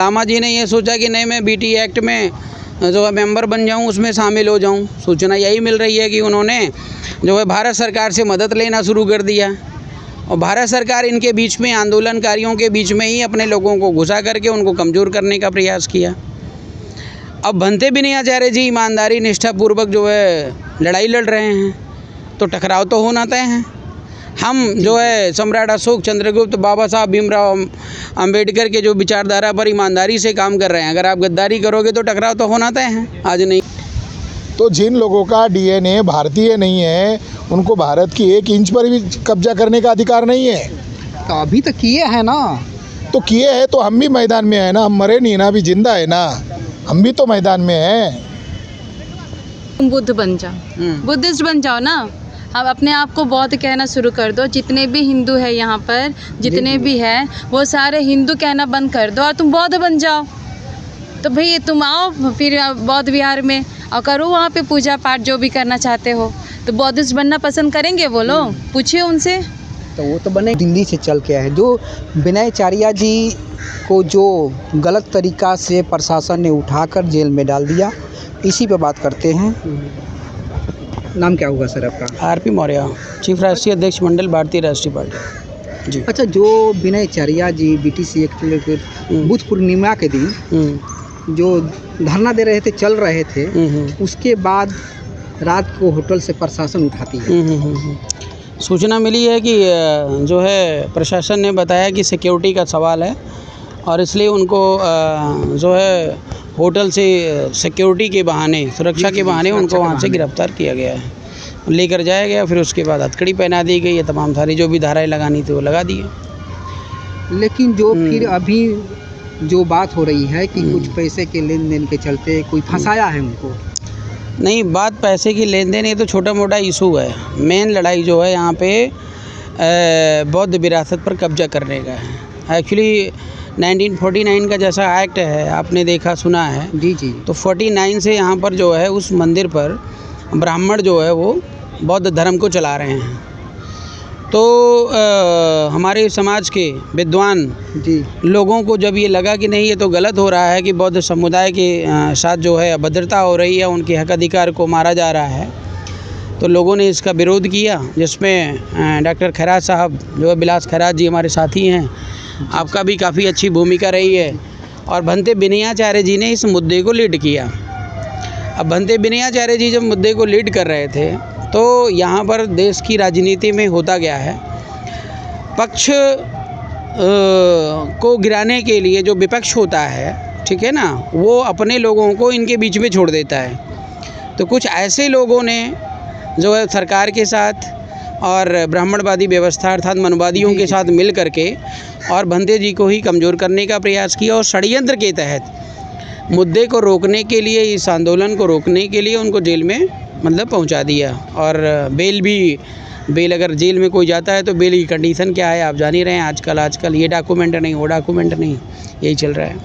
लामा जी ने ये सोचा कि नहीं मैं बीटी एक्ट में जो है मेंबर बन जाऊं, उसमें शामिल हो जाऊं। सूचना यही मिल रही है कि उन्होंने जो है भारत सरकार से मदद लेना शुरू कर दिया और भारत सरकार इनके बीच में, आंदोलनकारियों के बीच में ही अपने लोगों को घुसा करके उनको कमज़ोर करने का प्रयास किया। अब भंते बिनियाचार्य जी ईमानदारी निष्ठापूर्वक जो है लड़ाई लड़ रहे हैं, तो टकराव तो होना तय है। हम जो है सम्राट अशोक, चंद्रगुप्त, बाबा साहब भीमराव अंबेडकर के जो विचारधारा पर ईमानदारी से काम कर रहे हैं, अगर आप गद्दारी करोगे तो टकराव तो होना तय है, आज नहीं। तो जिन लोगों का डीएनए भारतीय नहीं है, उनको भारत की 1 इंच पर भी कब्जा करने का अधिकार नहीं है। तो अभी तो किए हैं ना। तो किए हैं तो हम भी मैदान में है ना, हम मरे नहीं ना, अभी जिंदा है ना, हम भी तो मैदान में हैं। तुम बुद्ध बन जाओ, बुद्धिस्ट बन जाओ ना। अब अपने आप को बौद्ध कहना शुरू कर दो। जितने भी हिंदू है यहाँ पर, जितने भी हैं, वो सारे हिंदू कहना बंद कर दो और तुम बौद्ध बन जाओ। तो भाई तुम आओ फिर बौद्ध विहार में और करो वहाँ पे पूजा पाठ, जो भी करना चाहते हो। तो बौद्धिस्ट बनना पसंद करेंगे वो लोग, पूछिए उनसे। तो वो तो बने दिल्ली से चल के आए, जो बिनयचार्य जी को जो गलत तरीक़ा से प्रशासन ने उठाकर जेल में डाल दिया, इसी पे बात करते हैं। नाम क्या होगा सर आपका? आरपी मौर्य, चीफ राष्ट्रीय अध्यक्ष मंडल भारतीय राष्ट्रीय पार्टी जी। अच्छा, जो बिनयचार्य जी बीटीसी एक्ट बुद्ध पूर्णिमा के दिन जो धरना दे रहे थे, चल रहे थे, उसके बाद रात को होटल से प्रशासन उठाती है। सूचना मिली है कि जो है प्रशासन ने बताया कि सिक्योरिटी का सवाल है और इसलिए उनको जो है होटल से सिक्योरिटी के बहाने, सुरक्षा के बहाने उनको वहाँ से गिरफ्तार किया गया है, लेकर जाया गया। फिर उसके बाद हथकड़ी पहना दी गई है, तमाम सारी जो भी धाराएं लगानी थी वो लगा दी है। लेकिन जो फिर अभी जो बात हो रही है कि कुछ पैसे के लेन देन के चलते कोई फंसाया है उनको। नहीं, बात पैसे की लेन देन ये तो छोटा मोटा इशू है। मेन लड़ाई जो है यहाँ पे बौद्ध विरासत पर कब्जा करने का है। एक्चुअली 1949 का जैसा एक्ट है, आपने देखा सुना है जी जी। तो 49 से यहाँ पर जो है उस मंदिर पर ब्राह्मण जो है वो बौद्ध धर्म को चला रहे हैं। तो हमारे समाज के विद्वान जी लोगों को जब ये लगा कि नहीं ये तो गलत हो रहा है कि बौद्ध समुदाय के साथ जो है अभद्रता हो रही है, उनके हक अधिकार को मारा जा रहा है, तो लोगों ने इसका विरोध किया, जिसमें डॉक्टर खैरात साहब जो है, बिलास खैरात जी हमारे साथी हैं, आपका भी काफ़ी अच्छी भूमिका रही है, और भंते बिनियाचार्य जी ने इस मुद्दे को लीड किया। अब भंते बिनियाचार्य जी जब मुद्दे को लीड कर रहे थे तो यहाँ पर देश की राजनीति में होता गया है, पक्ष को गिराने के लिए जो विपक्ष होता है, ठीक है ना, वो अपने लोगों को इनके बीच में छोड़ देता है। तो कुछ ऐसे लोगों ने जो है सरकार के साथ और ब्राह्मणवादी व्यवस्था अर्थात मनवादियों के साथ मिल करके और भंते जी को ही कमज़ोर करने का प्रयास किया और षड्यंत्र के तहत मुद्दे को रोकने के लिए, इस आंदोलन को रोकने के लिए उनको जेल में मतलब पहुंचा दिया। और बेल अगर जेल में कोई जाता है तो बेल की कंडीशन क्या है आप जान ही रहे हैं। आजकल ये डॉक्यूमेंट नहीं, वो डॉक्यूमेंट नहीं, यही चल रहा है।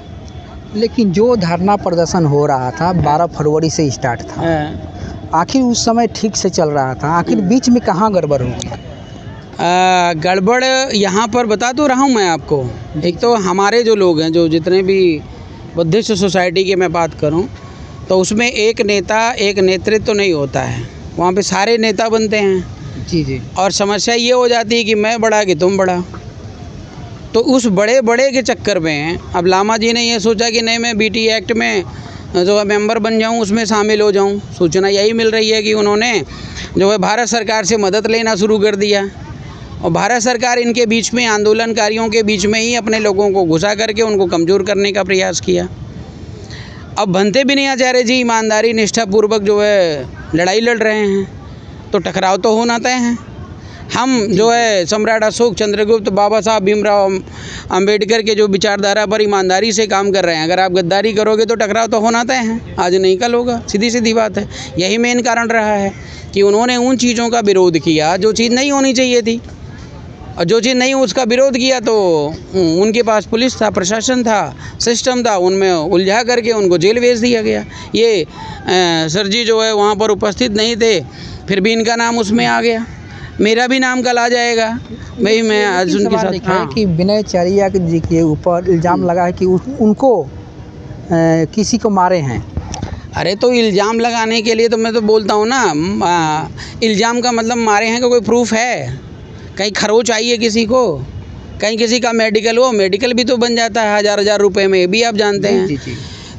लेकिन जो धरना प्रदर्शन हो रहा था 12 फरवरी से स्टार्ट था, आखिर उस समय ठीक से चल रहा था, आखिर बीच में कहाँ गड़बड़ हो गई? गड़बड़ यहाँ पर बता तो रहा हूँ मैं आपको। एक तो हमारे जो लोग हैं, जो जितने भी बुद्धिस्ट सोसाइटी की मैं बात करूँ तो उसमें एक नेता, एक नेतृत्व तो नहीं होता है, वहाँ पे सारे नेता बनते हैं। जी जी। और समस्या ये हो जाती है कि मैं बड़ा कि तुम बड़ा, तो उस बड़े के चक्कर में अब लामा जी ने ये सोचा कि नहीं मैं बीटी एक्ट में जो है मेंबर बन जाऊं, उसमें शामिल हो जाऊं। सूचना यही मिल रही है कि उन्होंने जो है भारत सरकार से मदद लेना शुरू कर दिया और भारत सरकार इनके बीच में, आंदोलनकारियों के बीच में ही अपने लोगों को घुसा करके उनको कमज़ोर करने का प्रयास किया। अब भंते बिनियाचार्य जी ईमानदारी निष्ठापूर्वक जो है लड़ाई लड़ रहे हैं, तो टकराव तो होना तय है। हम जो है सम्राट अशोक, चंद्रगुप्त, बाबा साहब भीमराव अंबेडकर के जो विचारधारा पर ईमानदारी से काम कर रहे हैं, अगर आप गद्दारी करोगे तो टकराव तो होना तय है, आज नहीं कल होगा, सीधी बात है। यही मेन कारण रहा है कि उन्होंने उन चीज़ों का विरोध किया जो चीज़ नहीं होनी चाहिए थी, और जो चीज़ नहीं उसका विरोध किया तो उनके पास पुलिस था, प्रशासन था, सिस्टम था, उनमें उलझा करके उनको जेल भेज दिया गया। ये सर जी जो है वहाँ पर उपस्थित नहीं थे, फिर भी इनका नाम उसमें आ गया। मेरा भी नाम कल आ जाएगा भाई मैं आज उनके साथ। लिखा है कि विनय चारिया जी के ऊपर इल्ज़ाम लगा है कि उनको किसी को मारे हैं। अरे तो इल्ज़ाम लगाने के लिए तो मैं तो बोलता हूँ ना, इल्ज़ाम का मतलब मारे हैं का कोई प्रूफ है? कहीं खरोच आई है किसी को? कहीं किसी का मेडिकल हो, मेडिकल भी तो बन जाता है 1000 रुपये में, ये भी आप जानते हैं। जी जी।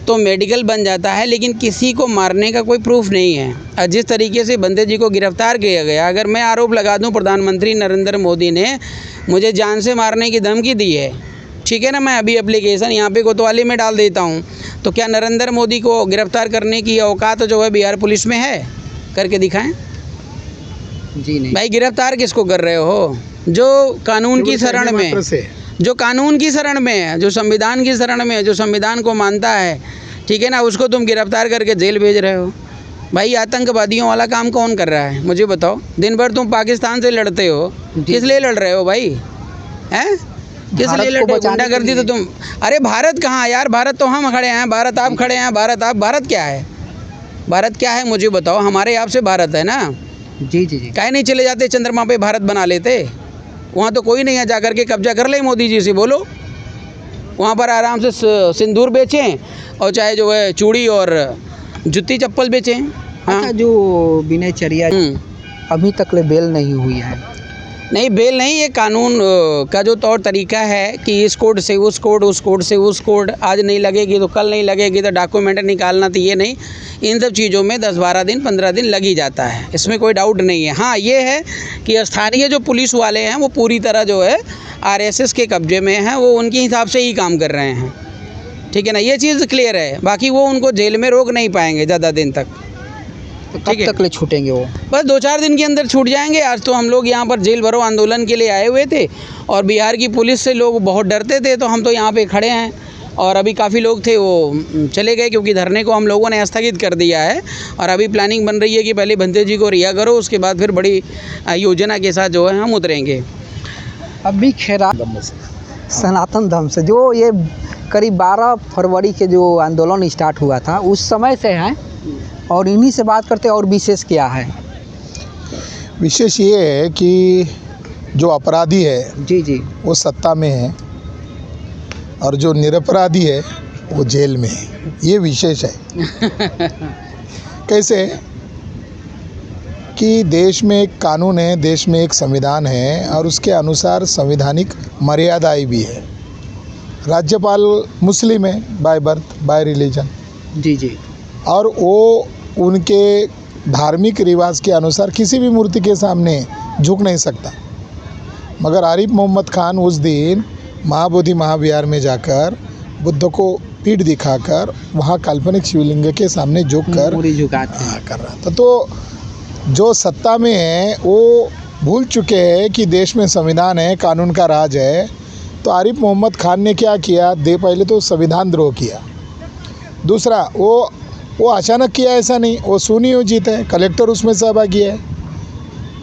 तो मेडिकल बन जाता है, लेकिन किसी को मारने का कोई प्रूफ नहीं है। और जिस तरीके से बंदे जी को गिरफ्तार किया गया, अगर मैं आरोप लगा दूं प्रधानमंत्री नरेंद्र मोदी ने मुझे जान से मारने की धमकी दी है, ठीक है ना, मैं अभी एप्लीकेशन यहाँ पे कोतवाली में डाल देता हूँ, तो क्या नरेंद्र मोदी को गिरफ्तार करने की औकात जो है बिहार पुलिस में है? करके दिखाएं। जी नहीं भाई गिरफ्तार किसको कर रहे हो? जो कानून की शरण में, जो कानून की शरण में है, जो संविधान की शरण में है, जो संविधान को मानता है, ठीक है ना, उसको तुम गिरफ्तार करके जेल भेज रहे हो। भाई आतंकवादियों वाला काम कौन कर रहा है मुझे बताओ? दिन भर तुम पाकिस्तान से लड़ते हो, किस लिए लड़ रहे हो भाई? हैं किस लिए लड़ रहे हो? गुंडागर्दी तो तुम, अरे भारत कहाँ यार, भारत तो हम खड़े हैं, भारत आप खड़े हैं, भारत आप, भारत क्या है? भारत क्या है मुझे बताओ? हमारे आप से भारत है ना। जी जी जी। काहे नहीं चले जाते चंद्रमा पे, भारत बना लेते? वहाँ तो कोई नहीं है, जा करके कब्जा कर ले मोदी जी से बोलो, वहाँ पर आराम से सिंदूर बेचें और चाहे जो है चूड़ी और जूती चप्पल बेचें। हाँ। अच्छा, जो विनय चारिया अभी तक ले बेल नहीं हुई है। नहीं बेल नहीं, ये कानून का जो तौर तरीका है कि इस कोड से उस कोड, उस कोड से उस कोड, आज नहीं लगेगी तो कल नहीं लगेगी, तो डॉक्यूमेंट निकालना, तो ये नहीं, इन सब चीज़ों में 10-12 दिन 15 दिन लग ही जाता है, इसमें कोई डाउट नहीं है। हाँ ये है कि स्थानीय जो पुलिस वाले हैं वो पूरी तरह जो है आरएसएस के कब्जे में हैं, वो उनके हिसाब से ही काम कर रहे हैं, ठीक है ना, ये चीज़ क्लियर है। बाकी वो उनको जेल में रोक नहीं पाएंगे ज़्यादा दिन तक। तो कब तक ले छूटेंगे वो? बस 2-4 दिन के अंदर छूट जाएंगे। आज तो हम लोग यहाँ पर जेल भरो आंदोलन के लिए आए हुए थे और बिहार की पुलिस से लोग बहुत डरते थे, तो हम तो यहाँ पे खड़े हैं और अभी काफ़ी लोग थे वो चले गए, क्योंकि धरने को हम लोगों ने स्थगित कर दिया है और अभी प्लानिंग बन रही है कि पहले भंते जी को रिहा करो, उसके बाद फिर बड़ी योजना के साथ जो है हम उतरेंगे। अभी खेरा सनातन धर्म से जो ये करीब 12 फरवरी के जो आंदोलन स्टार्ट हुआ था उस समय से है, और इन्हीं से बात करते हैं। और विशेष क्या है? विशेष ये है कि जो अपराधी है जी जी। वो सत्ता में है और जो निरपराधी है वो जेल में है, ये विशेष है। कैसे कि देश में एक कानून है, देश में एक संविधान है और उसके अनुसार संवैधानिक मर्यादाएं भी है। राज्यपाल मुस्लिम है बाय बर्थ, बाय रिलीजन। जी जी। और वो उनके धार्मिक रिवाज के अनुसार किसी भी मूर्ति के सामने झुक नहीं सकता। मगर आरिफ मोहम्मद खान उस दिन महाबोधि महाविहार में जाकर बुद्ध को पीठ दिखाकर वहाँ काल्पनिक शिवलिंग के सामने झुक कर कर रहा था। तो जो सत्ता में है वो भूल चुके हैं कि देश में संविधान है, कानून का राज है। तो आरिफ मोहम्मद खान ने क्या किया, पहले तो संविधान द्रोह किया। दूसरा वो अचानक किया ऐसा नहीं, वो सुनियोजित है, कलेक्टर उसमें सहभागी है।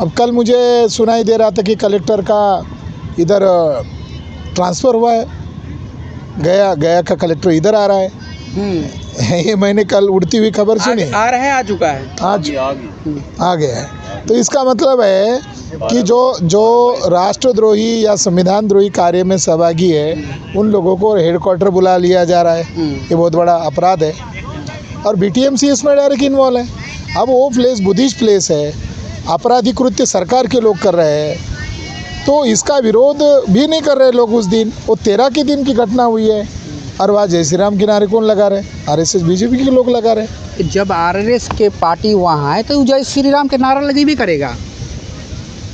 अब कल मुझे सुनाई दे रहा था कि कलेक्टर का इधर ट्रांसफ़र हुआ है, गया का कलेक्टर इधर आ रहा है। ये मैंने कल उड़ती हुई खबर सुनी। आ रहा है, आ चुका है, आज आ गया है। तो इसका मतलब है कि जो राष्ट्रद्रोही या संविधान द्रोही कार्य में सहभागी है उन लोगों को हेडक्वार्टर बुला लिया जा रहा है। ये बहुत बड़ा अपराध है और बीटीएमसी इसमें डायरेक्ट इन्वॉल्व है। अब वो प्लेस बुद्धिस्ट प्लेस है, आपराधिक कृत्य सरकार के लोग कर रहे हैं, तो इसका विरोध भी नहीं कर रहे लोग। उस दिन वो 13 के दिन की घटना हुई है और वहाँ जय श्री राम के नारे कौन लगा रहे? आरएसएस बीजेपी के लोग लगा रहे। जब आरएसएस के पार्टी वहाँ है तो जय श्री राम के नारा लगी भी करेगा,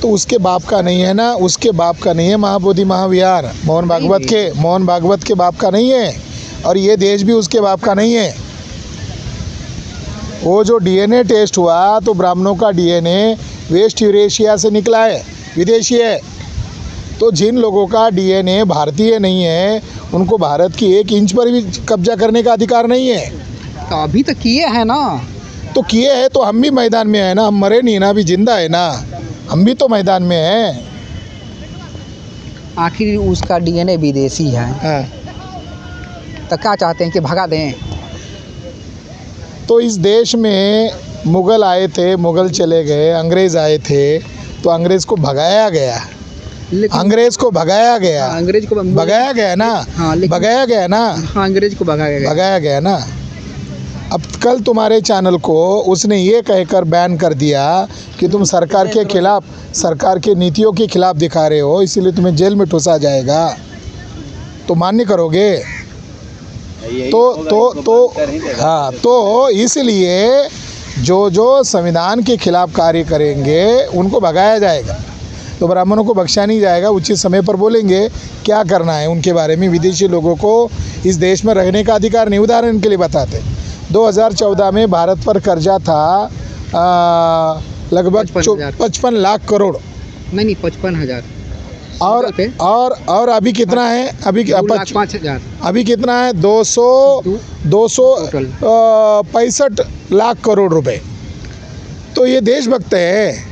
तो उसके बाप का नहीं है ना, उसके बाप का नहीं है महाबोधि महाविहार, मोहन भागवत के बाप का नहीं है और ये देश भी उसके बाप का नहीं है। वो जो डीएनए टेस्ट हुआ तो ब्राह्मणों का डीएनए वेस्ट यूरेशिया से निकला है, विदेशी है। तो जिन लोगों का डीएनए भारतीय नहीं है उनको भारत की 1 इंच पर भी कब्जा करने का अधिकार नहीं है। तो अभी तक किए हैं ना, तो किए हैं तो हम भी मैदान में है ना, हम मरे नहीं ना, अभी जिंदा है ना, हम भी तो मैदान में हैं। आखिर उसका डीएनए विदेशी है। हाँ। तो क्या चाहते हैं कि भगा दें? तो इस देश में मुग़ल आए थे, मुग़ल चले गए, अंग्रेज़ आए थे, तो अंग्रेज़ को भगाया गया, लेकिन अंग्रेज़ को भगाया गया, अंग्रेज को भगाया गया ना, हाँ, लेकिन भगाया गया ना, हाँ, अंग्रेज को भगाया गया। भगाया गया ना। अब कल तुम्हारे चैनल को उसने ये कहकर बैन कर दिया कि तुम सरकार के खिलाफ, सरकार के नीतियों के खिलाफ दिखा रहे हो, इसीलिए तुम्हें जेल में ठूसा जाएगा, तो मान्य करोगे? तो हाँ, तो इसलिए जो संविधान के खिलाफ कार्य करेंगे उनको भगाया जाएगा, तो ब्राह्मणों को बख्शा नहीं जाएगा। उचित समय पर बोलेंगे क्या करना है उनके बारे में। विदेशी लोगों को इस देश में रहने का अधिकार नहीं। उदाहरण के लिए बताते, 2014 में भारत पर कर्जा था लगभग 55 लाख करोड़, नहीं 55,000 और अभी कितना है? अभी 2,05,000, अभी कितना है? 265 लाख करोड़ रुपए। तो ये देशभक्त है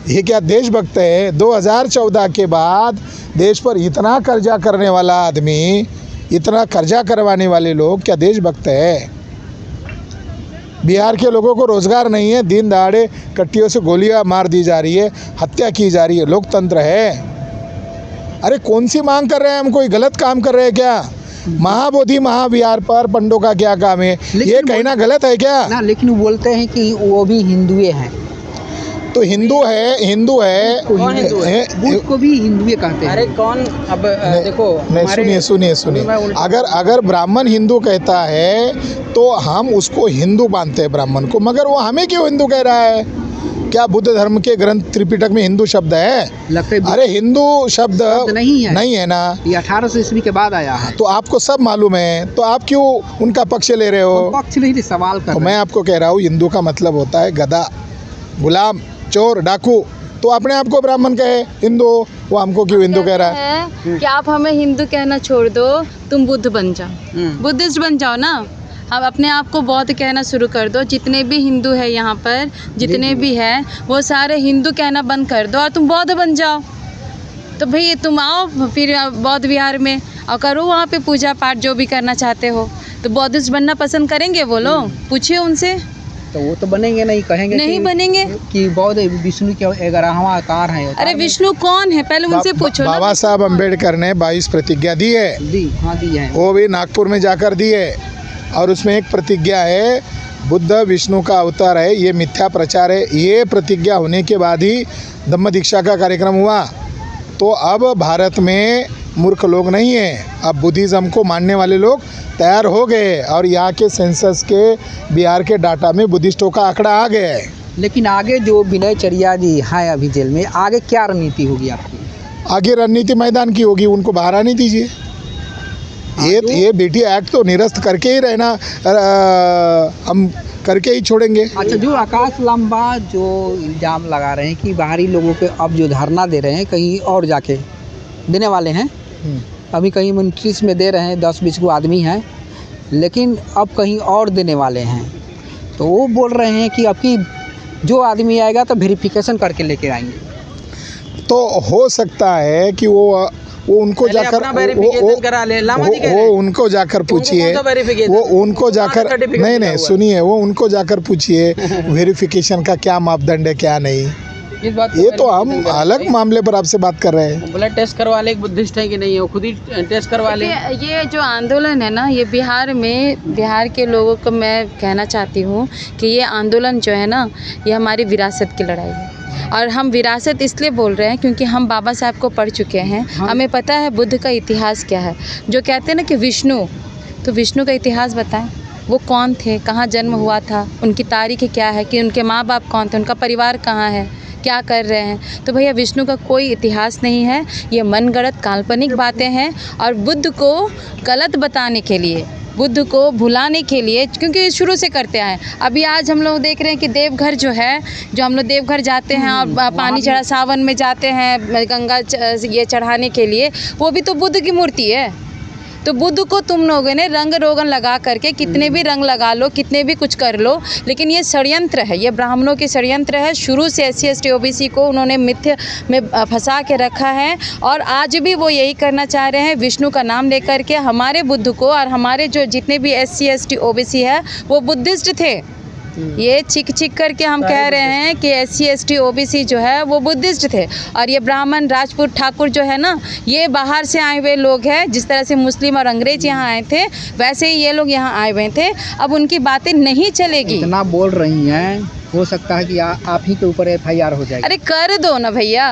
ये क्या देशभक्त है? 2014 के बाद देश पर इतना कर्जा करने वाला आदमी, इतना कर्जा करवाने वाले लोग क्या देशभक्त है? बिहार के लोगों को रोज़गार नहीं है, दिन दहाड़े कट्टियों से गोलियां मार दी जा रही है, हत्या की जा रही है, लोकतंत्र है। अरे कौन सी मांग कर रहे हैं हम? कोई गलत काम कर रहे हैं क्या? महाबोधि महाविहार पर पंडों का क्या काम है? ये कहना गलत है क्या? ना, लेकिन वो बोलते हैं कि वो भी हिंदुए हैं। तो हिंदू है कौन हिंदू है? बुद्ध को भी हिंदुए कहते हैं। अरे कौन? अब देखो, नहीं, सुनिए, अगर ब्राह्मण हिंदू कहता है तो हम उसको हिंदू मानते हैं, ब्राह्मण को, मगर वो हमें क्यों हिंदू कह रहा है? क्या बुद्ध धर्म के ग्रंथ त्रिपिटक में हिंदू शब्द है? लगता है अरे हिंदू शब्द नहीं है ना। ये 1800 ईस्वी के बाद आया है। तो आपको सब मालूम है, तो आप क्यों उनका पक्ष ले रहे हो? पक्ष नहीं, सवाल कर तो रहे मैं आपको कह रहा हूँ, हिंदू का मतलब होता है गधा, गुलाम, चोर, डाकू। तो अपने आप को ब्राह्मण कहे हिंदू, वो हमको क्यों हिंदू कह रहा है? कि आप हमें हिंदू कहना छोड़ दो, तुम बुद्ध बन जाओ, बुद्धिस्ट बन जाओ ना। आप अपने आप को बौद्ध कहना शुरू कर दो। जितने भी हिंदू है यहाँ पर, जितने भी हैं, वो सारे हिंदू कहना बंद कर दो और तुम बौद्ध बन जाओ। तो भाई तुम आओ फिर बौद्ध विहार में और करो वहाँ पे पूजा पाठ, जो भी करना चाहते हो। तो बौद्धिस्ट बनना पसंद करेंगे वो लोग? पूछिए उनसे। तो वो तो बनेंगे नहीं, कहेंगे नहीं बनेंगे कि बौद्ध विष्णु के 11वां अवतार है। अरे विष्णु कौन है पहले उनसे पूछो ना। बाबा साहब अम्बेडकर ने 22 प्रतिज्ञा दी है, दी है। वो भी नागपुर में जाकर दी है, और उसमें एक प्रतिज्ञा है बुद्ध विष्णु का अवतार है, ये मिथ्या प्रचार है। ये प्रतिज्ञा होने के बाद ही धम्म दीक्षा का कार्यक्रम हुआ। तो अब भारत में मूर्ख लोग नहीं हैं, अब बुद्धिज़्म को मानने वाले लोग तैयार हो गए, और यहाँ के सेंसस के बिहार के डाटा में बुद्धिस्टों का आंकड़ा आ गया है। लेकिन आगे जो विनय चरिया जी हैं अभी जेल में, आगे क्या रणनीति होगी आपकी? आगे रणनीति मैदान की होगी, उनको बाहर आने दीजिए। ये बेटी एक्ट तो निरस्त करके ही रहना, हम करके ही छोड़ेंगे। अच्छा, जो आकाश लांबा जो इल्ज़ाम लगा रहे हैं कि बाहरी लोगों के अब जो धरना दे रहे हैं कहीं और जाके देने वाले हैं, अभी कहीं मिनिस्ट्रीज में दे रहे हैं, 10-20 को आदमी हैं, लेकिन अब कहीं और देने वाले हैं। तो वो बोल रहे हैं कि अब की जो आदमी आएगा तो वेरिफिकेशन करके लेके आएंगे। तो हो सकता है कि वो उनको जाकर वो उनको जाकर पूछिए, वो उनको जाकर नहीं सुनिए, वो उनको जाकर पूछिए वेरिफिकेशन का क्या मापदंड है, क्या नहीं। ये तो हम अलग मामले पर आपसे बात कर रहे हैं। ब्लड टेस्ट करवा ले, बुद्धिस्ट है कि नहीं है, वो खुद ही टेस्ट करवा ले। ये जो आंदोलन है ना, ये बिहार के लोगों को मैं कहना चाहती हूँ कि ये आंदोलन जो है ना, ये हमारी विरासत की लड़ाई है। और हम विरासत इसलिए बोल रहे हैं क्योंकि हम बाबा साहब को पढ़ चुके हैं। हमें पता है बुद्ध का इतिहास क्या है। जो कहते हैं ना कि विष्णु, तो विष्णु का इतिहास बताएं, वो कौन थे, कहाँ जन्म हुआ था, उनकी तारीख क्या है, कि उनके माँ बाप कौन थे, उनका परिवार कहाँ है, क्या कर रहे हैं। तो भैया विष्णु का कोई इतिहास नहीं है, ये मनगढ़ंत काल्पनिक बातें हैं। और बुद्ध को गलत बताने के लिए, बुद्ध को भुलाने के लिए, क्योंकि शुरू से करते आए। अभी आज हम लोग देख रहे हैं कि देवघर जो है, जो हम लोग देवघर जाते हैं और पानी चढ़ा, सावन में जाते हैं गंगा ये चढ़ाने के लिए, वो भी तो बुद्ध की मूर्ति है। तो बुद्ध को तुम लोगों ने रंग रोगन लगा करके, कितने भी रंग लगा लो, कितने भी कुछ कर लो, लेकिन ये षड्यंत्र है, ये ब्राह्मणों के षड्यंत्र है। शुरू से SC ST OBC को उन्होंने मिथ्या में फंसा के रखा है, और आज भी वो यही करना चाह रहे हैं। विष्णु का नाम लेकर के हमारे बुद्ध को, और हमारे जो जितने भी SC ST OBC है वो बुद्धिस्ट थे, ये चिक करके हम कह रहे हैं कि SC ST OBC जो है वो बुद्धिस्ट थे, और ये ब्राह्मण राजपूत ठाकुर जो है ना, ये बाहर से आए हुए लोग हैं। जिस तरह से मुस्लिम और अंग्रेज यहाँ आए थे, वैसे ही ये लोग यहाँ आए हुए थे। अब उनकी बातें नहीं चलेगी। इतना बोल रही हैं, हो सकता है कि आप ही के ऊपर FIR हो जाएगी। अरे कर दो ना भैया,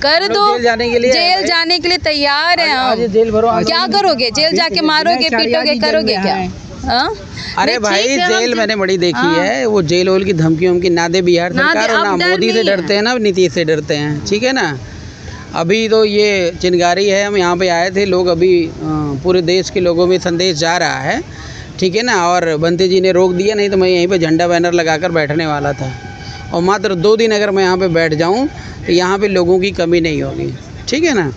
कर दो। जेल जाने के लिए जेल जाने के लिए तैयार है हम। जेल भरो। क्या करोगे? जेल जाके मारोगे, पीटोगे, करोगे क्या? हाँ? अरे नहीं, भाई ठीक है, जेल हम- मैंने बड़ी देखी हाँ। है। वो जेल वोल की धमकियों की ना दे बिहार ना दे, सरकार, और अब ना डर मोदी से नहीं है। डरते हैं ना नीतीश से डरते हैं, ठीक है ना। अभी तो ये चिनगारी है, हम यहाँ पे आए थे लोग, अभी पूरे देश के लोगों में संदेश जा रहा है, ठीक है ना। और बंते जी ने रोक दिया, नहीं तो मैं यहीं पे झंडा बैनर लगाकर बैठने वाला था। और मात्र 2 दिन अगर मैं यहाँ पे बैठ जाऊँ तो यहाँ पे लोगों की कमी नहीं होगी, ठीक है ना।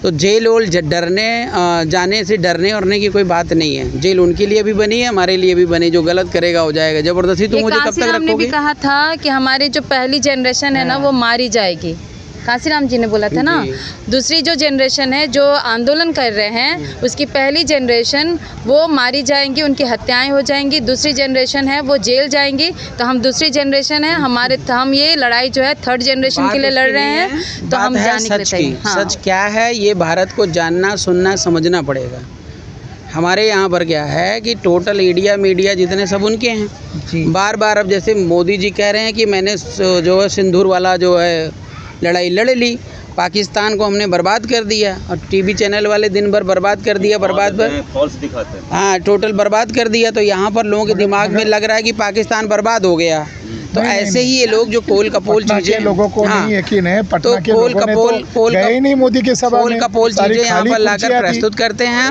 तो जेल वोल डरने जाने से डरने औरने की कोई बात नहीं है। जेल उनके लिए भी बनी है, हमारे लिए भी बनी। जो गलत करेगा हो जाएगा। ज़बरदस्ती तुम ये मुझे कब तक कांसीराम ने भी रखोगे? कहा था कि हमारी जो पहली जनरेशन है ना, वो मारी जाएगी। कांसीराम जी ने बोला था ना। जी। दूसरी जो जनरेशन है, जो आंदोलन कर रहे हैं, उसकी पहली जनरेशन वो मारी जाएंगी, उनकी हत्याएं हो जाएंगी। दूसरी जनरेशन है वो जेल जाएंगी। तो हम दूसरी जनरेशन है, हम ये लड़ाई जो है 3rd जनरेशन के लिए लड़ रहे हैं। तो हम जाने के लिए सच की। तैयार। हाँ। सच क्या है ये भारत को जानना, सुनना, समझना पड़ेगा। हमारे यहाँ पर क्या है कि टोटल इंडिया मीडिया जितने सब उनके हैं। बार बार अब जैसे मोदी जी कह रहे हैं कि मैंने जो है सिंदूर वाला जो है लड़ाई लड़ ली, पाकिस्तान को हमने बर्बाद कर दिया, और टीवी चैनल वाले दिन भर बर्बाद कर दिया, फॉल्स दिखाते हैं। हाँ, टोटल बर्बाद कर दिया। तो यहाँ पर लोगों के दिमाग में लग रहा है कि पाकिस्तान बर्बाद हो गया। तो नहीं, ऐसे ही ये लोग जो पोल कपोल पटना के चीजें, लोगों को हाँ, नहीं यकीन है। पटना तो के पोल लोगों ने कपोल तो गए ही नहीं मोदी के सभा में। पोल कपोल सारी चीजें यहाँ खाली पर लाकर कुर्सियां थी। प्रस्तुत करते हैं।